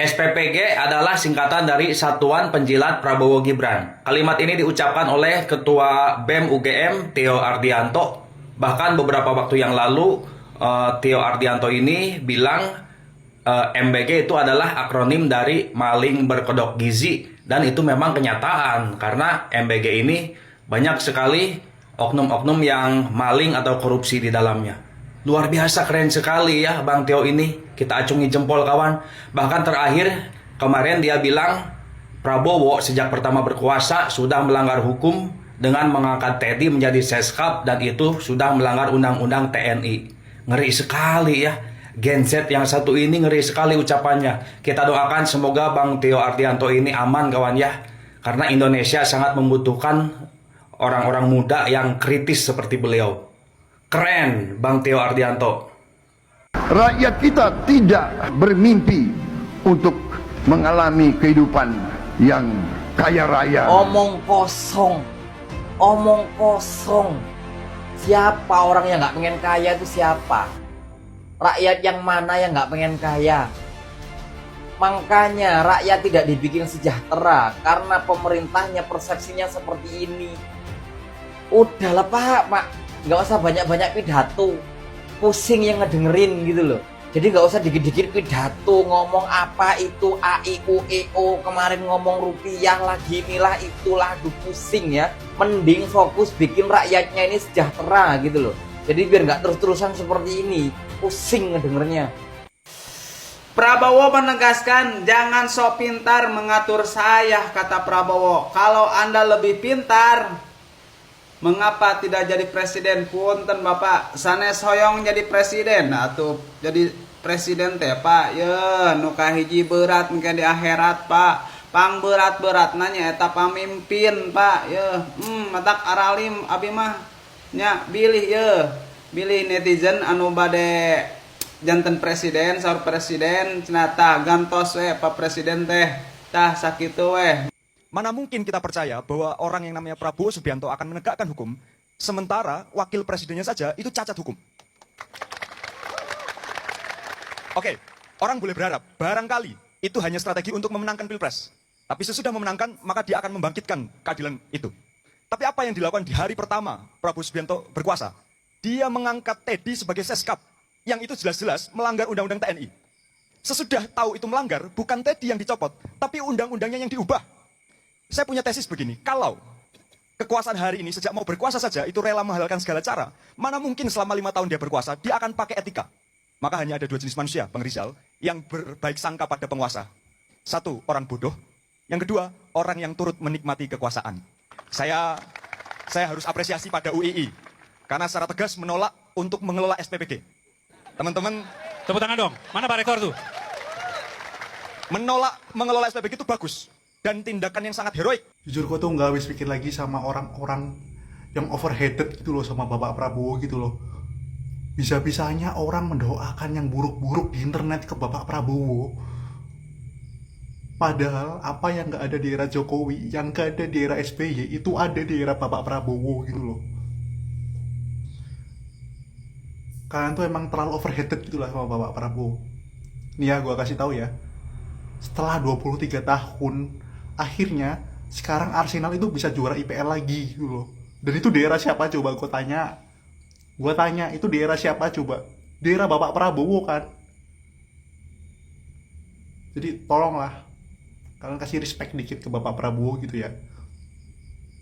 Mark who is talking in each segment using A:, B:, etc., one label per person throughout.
A: SPPG adalah singkatan dari Satuan Penjilat Prabowo Gibran. Kalimat ini diucapkan oleh Ketua BEM UGM, Theo Ardianto. Bahkan beberapa waktu yang lalu, Theo Ardianto ini bilang MBG itu adalah akronim dari maling berkedok gizi. Dan itu memang kenyataan, karena MBG ini banyak sekali oknum-oknum yang maling atau korupsi di dalamnya. Luar biasa keren sekali ya Bang Theo ini. Kita acungi jempol kawan. Bahkan terakhir kemarin dia bilang Prabowo sejak pertama berkuasa sudah melanggar hukum dengan mengangkat Teddy menjadi Seskap, dan itu sudah melanggar undang-undang TNI. Ngeri sekali ya. Gen Z yang satu ini ngeri sekali ucapannya. Kita doakan semoga Bang Theo Ardianto ini aman kawan ya. Karena Indonesia sangat membutuhkan orang-orang muda yang kritis seperti beliau. Keren Bang Theo Ardianto.
B: Rakyat kita tidak bermimpi untuk mengalami kehidupan yang kaya raya.
C: Omong kosong. Omong kosong. Siapa orang yang nggak pengen kaya itu siapa? Rakyat yang mana yang nggak pengen kaya? Makanya rakyat tidak dibikin sejahtera karena pemerintahnya persepsinya seperti ini. Udahlah Pak. Nggak usah banyak-banyak pidato, pusing yang ngedengerin gitu loh. Jadi nggak usah dikit-dikit pidato, ngomong apa itu A, I, U, E, O, kemarin ngomong rupiah lagi, inilah itulah, aduh pusing ya. Mending fokus bikin rakyatnya ini sejahtera gitu loh. Jadi biar nggak terus-terusan seperti ini, pusing ngedengernya.
D: Prabowo menegaskan, jangan sok pintar mengatur saya, kata Prabowo. Kalau Anda lebih pintar, mengapa tidak jadi presiden? Punten Bapak, sanes hoyong jadi presiden. Atuh jadi presiden teh Pak, ya nu kahiji berat mungkin di akhirat Pak. Pang berat-berat nanya eta pamimpin Pak, ya matak aralim abi mah nya bilih ya. Bilih netizen anu bade janten presiden, saur presiden cenata gantos we Pak presiden teh. Tah sakitu we.
E: Mana mungkin kita percaya bahwa orang yang namanya Prabowo Subianto akan menegakkan hukum, sementara wakil presidennya saja itu cacat hukum. Oke, orang boleh berharap, barangkali itu hanya strategi untuk memenangkan pilpres. Tapi sesudah memenangkan, maka dia akan membangkitkan keadilan itu. Tapi apa yang dilakukan di hari pertama Prabowo Subianto berkuasa? Dia mengangkat Teddy sebagai Seskap, yang itu jelas-jelas melanggar undang-undang TNI. Sesudah tahu itu melanggar, bukan Teddy yang dicopot, tapi undang-undangnya yang diubah. Saya punya tesis begini, kalau kekuasaan hari ini sejak mau berkuasa saja itu rela menghalalkan segala cara, mana mungkin selama 5 tahun dia berkuasa, dia akan pakai etika. Maka hanya ada 2 jenis manusia, Bang Rizal, yang berbaik sangka pada penguasa. Satu, orang bodoh. Yang kedua, orang yang turut menikmati kekuasaan. Saya harus apresiasi pada UII, karena secara tegas menolak untuk mengelola SPPG. Teman-teman,
F: tepuk tangan dong, mana Pak Rektor tuh?
E: Menolak mengelola SPPG itu bagus. Dan tindakan yang sangat heroik.
G: Jujur gue tuh nggak habis pikir lagi sama orang-orang yang overheated gitu loh sama Bapak Prabowo gitu loh. Bisa-bisanya orang mendoakan yang buruk-buruk di internet ke Bapak Prabowo. Padahal apa yang nggak ada di era Jokowi, yang nggak ada di era SBY, itu ada di era Bapak Prabowo gitu loh. Kalian tuh emang terlalu overheated gitu lah sama Bapak Prabowo. Nih ya, gue kasih tahu ya. Setelah 23 tahun, akhirnya sekarang Arsenal itu bisa juara IPL lagi gitu loh. Dan itu di era siapa coba gue tanya? Gue tanya, itu di era siapa coba? Di era Bapak Prabowo kan? Jadi tolonglah kalian kasih respect dikit ke Bapak Prabowo gitu ya.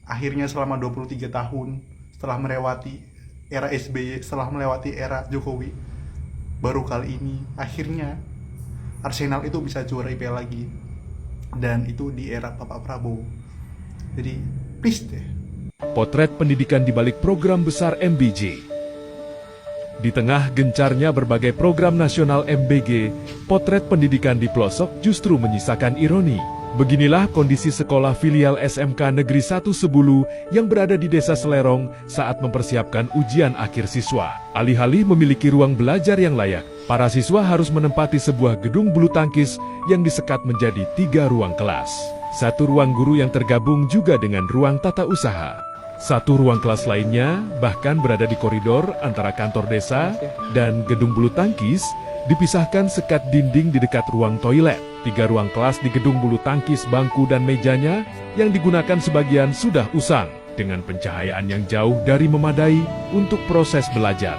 G: Akhirnya selama 23 tahun setelah melewati era SBY, setelah melewati era Jokowi, baru kali ini akhirnya Arsenal itu bisa juara IPL lagi. Dan itu di era Bapak Prabowo. Jadi please deh.
H: Potret pendidikan di balik program besar MBG. Di tengah gencarnya berbagai program nasional MBG, potret pendidikan di pelosok justru menyisakan ironi. Beginilah kondisi sekolah filial SMK Negeri 1 Sebulu yang berada di Desa Selerong saat mempersiapkan ujian akhir siswa. Alih-alih memiliki ruang belajar yang layak, para siswa harus menempati sebuah gedung bulu tangkis yang disekat menjadi 3 ruang kelas. 1 ruang guru yang tergabung juga dengan ruang tata usaha. 1 ruang kelas lainnya bahkan berada di koridor antara kantor desa dan gedung bulu tangkis dipisahkan sekat dinding di dekat ruang toilet. 3 ruang kelas di gedung bulu tangkis, bangku dan mejanya yang digunakan sebagian sudah usang dengan pencahayaan yang jauh dari memadai untuk proses belajar.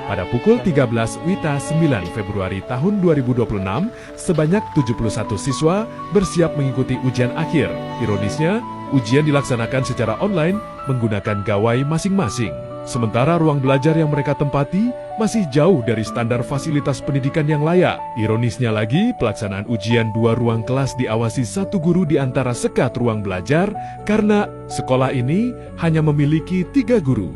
H: Pada pukul 13 WITA 9 Februari tahun 2026, sebanyak 71 siswa bersiap mengikuti ujian akhir. Ironisnya, ujian dilaksanakan secara online menggunakan gawai masing-masing. Sementara ruang belajar yang mereka tempati masih jauh dari standar fasilitas pendidikan yang layak. Ironisnya lagi, pelaksanaan ujian 2 ruang kelas diawasi 1 guru di antara sekat ruang belajar karena sekolah ini hanya memiliki 3 guru.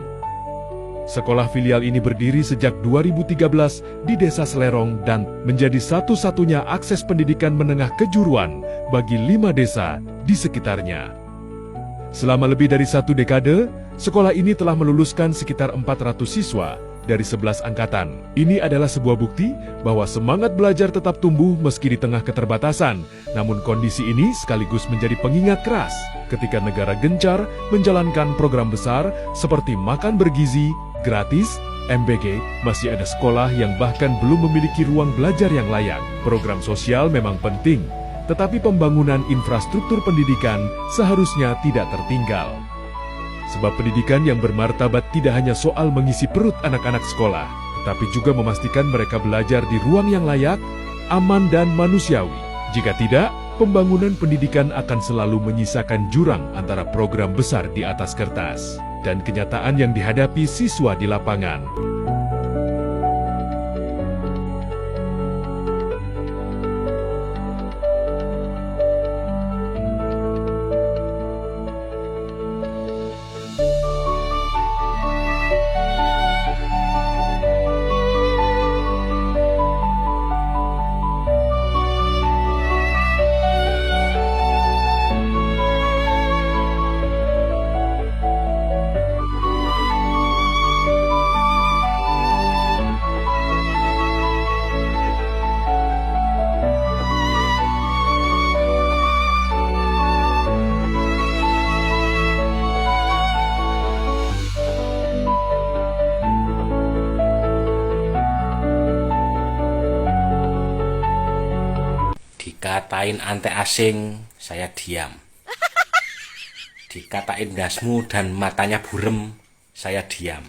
H: Sekolah filial ini berdiri sejak 2013 di Desa Selerong dan menjadi satu-satunya akses pendidikan menengah kejuruan bagi 5 desa di sekitarnya. Selama lebih dari 1 dekade, sekolah ini telah meluluskan sekitar 400 siswa dari 11 angkatan. Ini adalah sebuah bukti bahwa semangat belajar tetap tumbuh meski di tengah keterbatasan. Namun kondisi ini sekaligus menjadi pengingat keras ketika negara gencar menjalankan program besar seperti makan bergizi, gratis, MBG, masih ada sekolah yang bahkan belum memiliki ruang belajar yang layak. Program sosial memang penting, tetapi pembangunan infrastruktur pendidikan seharusnya tidak tertinggal. Sebab pendidikan yang bermartabat tidak hanya soal mengisi perut anak-anak sekolah, tapi juga memastikan mereka belajar di ruang yang layak, aman dan manusiawi. Jika tidak, pembangunan pendidikan akan selalu menyisakan jurang antara program besar di atas kertas dan kenyataan yang dihadapi siswa di lapangan.
I: Dikatain ante asing, saya diam. Dikatain dasmu dan matanya burem, saya diam.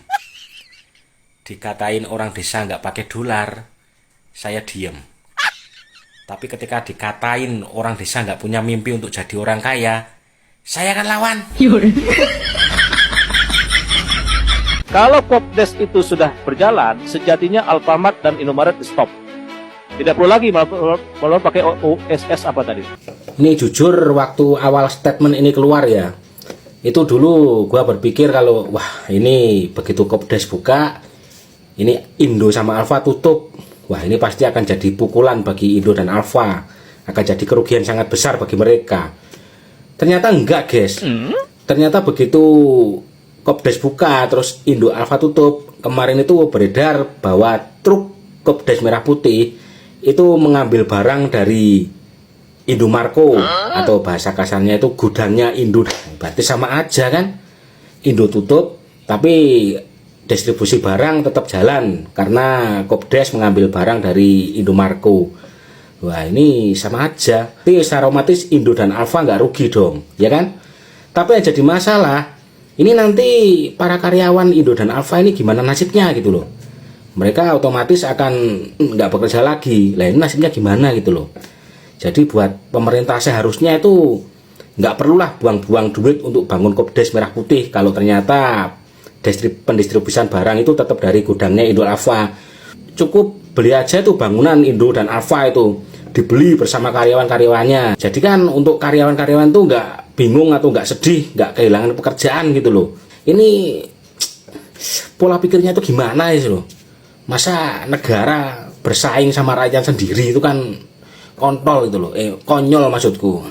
I: Dikatain orang desa nggak pakai dolar, saya diam. Tapi ketika dikatain orang desa nggak punya mimpi untuk jadi orang kaya, saya akan lawan.
J: Kalau Kopdes itu sudah berjalan, sejatinya Alfamart dan Indomaret stop. Tidak perlu lagi malah pakai OSS apa tadi.
I: Ini jujur waktu awal statement ini keluar ya, itu dulu gua berpikir kalau wah ini begitu Kopdes buka, ini Indo sama Alfa tutup, wah ini pasti akan jadi pukulan bagi Indo dan Alfa, akan jadi kerugian sangat besar bagi mereka. Ternyata enggak guys, ternyata begitu Kopdes buka terus Indo Alfa tutup, kemarin itu beredar bahwa truk Kopdes merah putih itu mengambil barang dari Indomarko atau bahasa kasarnya itu gudangnya Indo. Berarti sama aja kan, Indo tutup tapi distribusi barang tetap jalan karena Kopdes mengambil barang dari Indomarko. Wah ini sama aja, tapi secara otomatis Indo dan Alfa nggak rugi dong, ya kan? Tapi yang jadi masalah ini nanti para karyawan Indo dan Alfa ini gimana nasibnya gitu loh. Mereka otomatis akan nggak bekerja lagi. Lah ini nasibnya gimana gitu loh. Jadi buat pemerintah seharusnya itu nggak perlulah buang-buang duit untuk bangun Kopdes merah putih kalau ternyata pendistribusian barang itu tetap dari gudangnya Indo Alfa. Cukup beli aja tuh bangunan Indo dan Alfa itu, dibeli bersama karyawan-karyawannya. Jadi kan untuk karyawan-karyawan tuh nggak bingung atau nggak sedih, nggak kehilangan pekerjaan gitu loh. Ini pola pikirnya itu gimana sih loh. Masa negara bersaing sama rakyat sendiri itu kan kontol gitu loh, konyol maksudku.